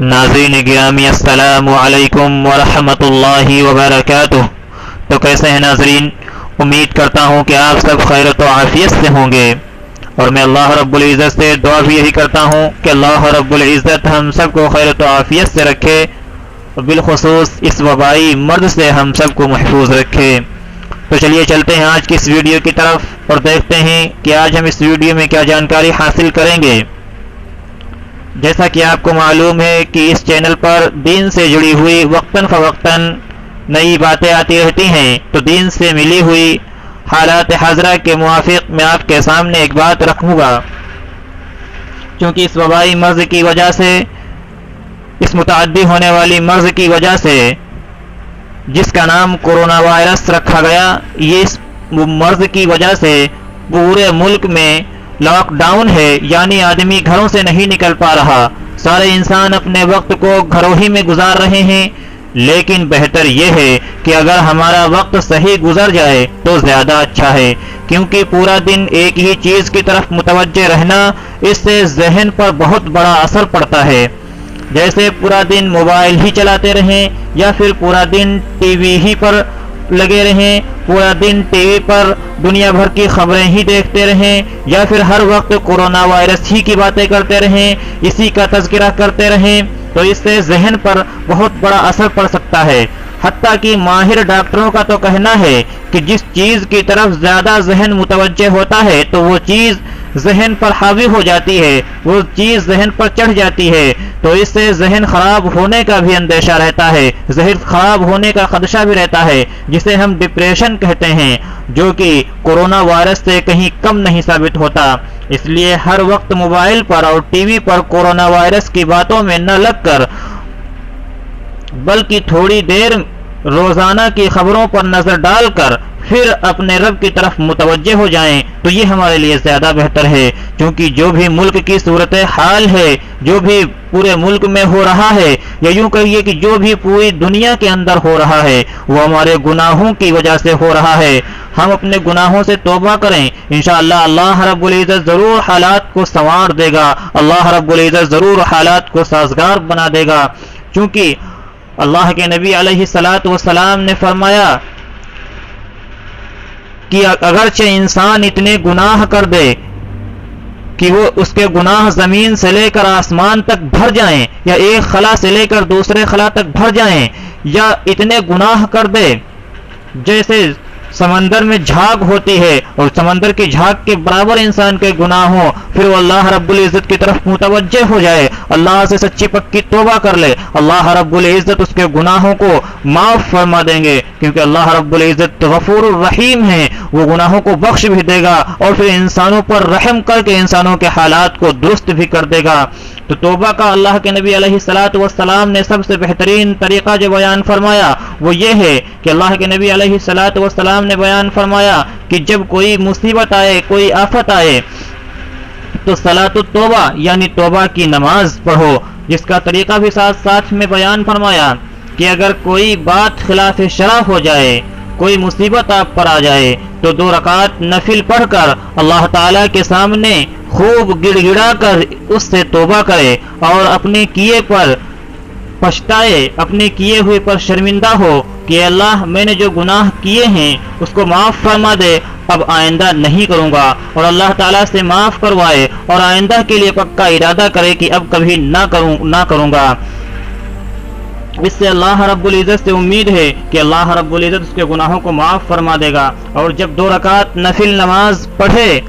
ناظرین گرامی السلام علیکم ورحمۃ اللہ وبرکاتہ۔ تو کیسے ہیں ناظرین؟ امید کرتا ہوں کہ آپ سب خیر و عافیت سے ہوں گے، اور میں اللہ رب العزت سے دعا بھی یہی کرتا ہوں کہ اللہ رب العزت ہم سب کو خیر و عافیت سے رکھے، اور بالخصوص اس وبائی مرض سے ہم سب کو محفوظ رکھے۔ تو چلیے چلتے ہیں آج کی اس ویڈیو کی طرف اور دیکھتے ہیں کہ آج ہم اس ویڈیو میں کیا جانکاری حاصل کریں گے۔ جیسا کہ آپ کو معلوم ہے کہ اس چینل پر دین سے جڑی ہوئی وقتاً فوقتاً نئی باتیں آتی رہتی ہیں، تو دین سے ملی ہوئی حالات حاضرہ کے موافق میں آپ کے سامنے ایک بات رکھوں گا۔ چونکہ اس وبائی مرض کی وجہ سے، اس متعدی ہونے والی مرض کی وجہ سے جس کا نام کورونا وائرس رکھا گیا، یہ اس مرض کی وجہ سے پورے ملک میں لاک ڈاؤن ہے، یعنی آدمی گھروں سے نہیں نکل پا رہا، سارے انسان اپنے وقت کو گھروں ہی میں گزار رہے ہیں۔ لیکن بہتر یہ ہے کہ اگر ہمارا وقت صحیح گزر جائے تو زیادہ اچھا ہے، کیونکہ پورا دن ایک ہی چیز کی طرف متوجہ رہنا، اس سے ذہن پر بہت بڑا اثر پڑتا ہے۔ جیسے پورا دن موبائل ہی چلاتے رہیں، یا پھر پورا دن ٹی وی ہی پر لگے رہیں، پورا دن ٹی وی پر دنیا بھر کی خبریں ہی دیکھتے رہیں، یا پھر ہر وقت کورونا وائرس ہی کی باتیں کرتے رہیں، اسی کا تذکرہ کرتے رہیں، تو اس سے ذہن پر بہت بڑا اثر پڑ سکتا ہے۔ حتیٰ کہ ماہر ڈاکٹروں کا تو کہنا ہے کہ جس چیز کی طرف زیادہ ذہن متوجہ ہوتا ہے تو وہ چیز ذہن پر حاوی ہو جاتی ہے، وہ چیز ذہن پر چڑھ جاتی ہے، تو اس سے ذہن خراب ہونے کا بھی اندیشہ رہتا ہے، ذہن خراب ہونے کا خدشہ بھی رہتا ہے، جسے ہم ڈپریشن کہتے ہیں، جو کہ کورونا وائرس سے کہیں کم نہیں ثابت ہوتا۔ اس لیے ہر وقت موبائل پر اور ٹی وی پر کورونا وائرس کی باتوں میں نہ لگ کر، بلکہ تھوڑی دیر روزانہ کی خبروں پر نظر ڈال کر پھر اپنے رب کی طرف متوجہ ہو جائیں، تو یہ ہمارے لیے زیادہ بہتر ہے۔ کیونکہ جو بھی ملک کی صورتحال ہے، جو بھی پورے ملک میں ہو رہا ہے، یا یوں کہیے کہ جو بھی پوری دنیا کے اندر ہو رہا ہے، وہ ہمارے گناہوں کی وجہ سے ہو رہا ہے۔ ہم اپنے گناہوں سے توبہ کریں، انشاءاللہ اللہ رب العزت ضرور حالات کو سنوار دے گا، اللہ رب العزت ضرور حالات کو سازگار بنا دے گا۔ چونکہ اللہ کے نبی علیہ الصلاۃ والسلام نے فرمایا کہ اگرچہ انسان اتنے گناہ کر دے کہ وہ اس کے گناہ زمین سے لے کر آسمان تک بھر جائیں، یا ایک خلا سے لے کر دوسرے خلا تک بھر جائیں، یا اتنے گناہ کر دے جیسے سمندر میں جھاگ ہوتی ہے، اور سمندر کی جھاگ کے برابر انسان کے گناہ ہوں، پھر وہ اللہ رب العزت کی طرف متوجہ ہو جائے، اللہ سے سچی پکی توبہ کر لے، اللہ رب العزت اس کے گناہوں کو معاف فرما دیں گے، کیونکہ اللہ رب العزت غفور الرحیم ہے، وہ گناہوں کو بخش بھی دے گا، اور پھر انسانوں پر رحم کر کے انسانوں کے حالات کو درست بھی کر دے گا۔ تو توبہ کا اللہ کے نبی علیہ الصلاۃ والسلام نے سب سے بہترین طریقہ جو بیان فرمایا وہ یہ ہے کہ اللہ کے نبی علیہ الصلاۃ والسلام نے بیان فرمایا کہ جب کوئی مصیبت آئے، کوئی آفت آئے، تو صلاۃ التوبہ یعنی توبہ کی نماز پڑھو، جس کا طریقہ بھی ساتھ میں بیان فرمایا کہ اگر کوئی بات خلاف شرع ہو جائے، کوئی مصیبت آپ پر آ جائے، تو 2 رکعت نفل پڑھ کر اللہ تعالیٰ کے سامنے خوب گڑ گڑا کر اس سے توبہ کرے، اور اپنے کیے پر پچھتائے، اپنے کیے ہوئے پر شرمندہ ہو کہ اللہ میں نے جو گناہ کیے ہیں اس کو معاف فرما دے، اب آئندہ نہیں کروں گا، اور اللہ تعالیٰ سے معاف کروائے، اور آئندہ کے لیے پکا ارادہ کرے کہ اب کبھی نہ کروں گا۔ اس سے اللہ رب العزت سے امید ہے کہ اللہ رب العزت اس کے گناہوں کو معاف فرما دے گا۔ اور جب 2 رکعت نفل نماز پڑھے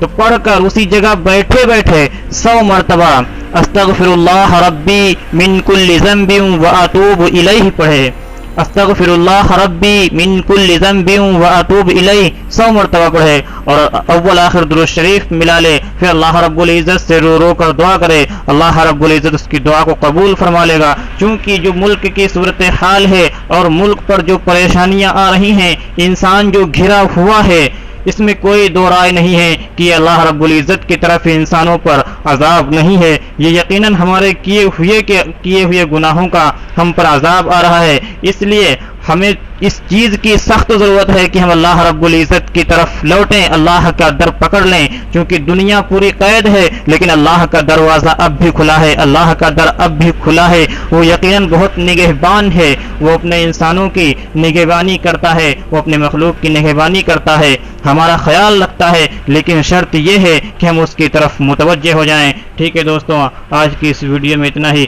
تو پڑھ کر اسی جگہ بیٹھے بیٹھے 100 مرتبہ استغفر اللہ ربی من کل ذنب واتوب الیہ پڑھے، استغفر اللہ ربی من کل ذنب واتوب الیہ 100 مرتبہ پڑھے، اور اول آخر درود شریف ملا لے، پھر اللہ رب العزت سے رو رو کر دعا کرے، اللہ رب العزت اس کی دعا کو قبول فرما لے گا۔ چونکہ جو ملک کی صورتحال ہے اور ملک پر جو پریشانیاں آ رہی ہیں، انسان جو گھرا ہوا ہے، اس میں کوئی دو رائے نہیں ہے کہ اللہ رب العزت کی طرف انسانوں پر عذاب نہیں ہے، یہ یقیناً ہمارے کیے ہوئے گناہوں کا ہم پر عذاب آ رہا ہے۔ اس لیے ہمیں اس چیز کی سخت ضرورت ہے کہ ہم اللہ رب العزت کی طرف لوٹیں، اللہ کا در پکڑ لیں، کیونکہ دنیا پوری قید ہے لیکن اللہ کا دروازہ اب بھی کھلا ہے، اللہ کا در اب بھی کھلا ہے۔ وہ یقیناً بہت نگہبان ہے، وہ اپنے انسانوں کی نگہبانی کرتا ہے، وہ اپنے مخلوق کی نگہبانی کرتا ہے، ہمارا خیال رکھتا ہے، لیکن شرط یہ ہے کہ ہم اس کی طرف متوجہ ہو جائیں۔ ٹھیک ہے دوستوں، آج کی اس ویڈیو میں اتنا ہی۔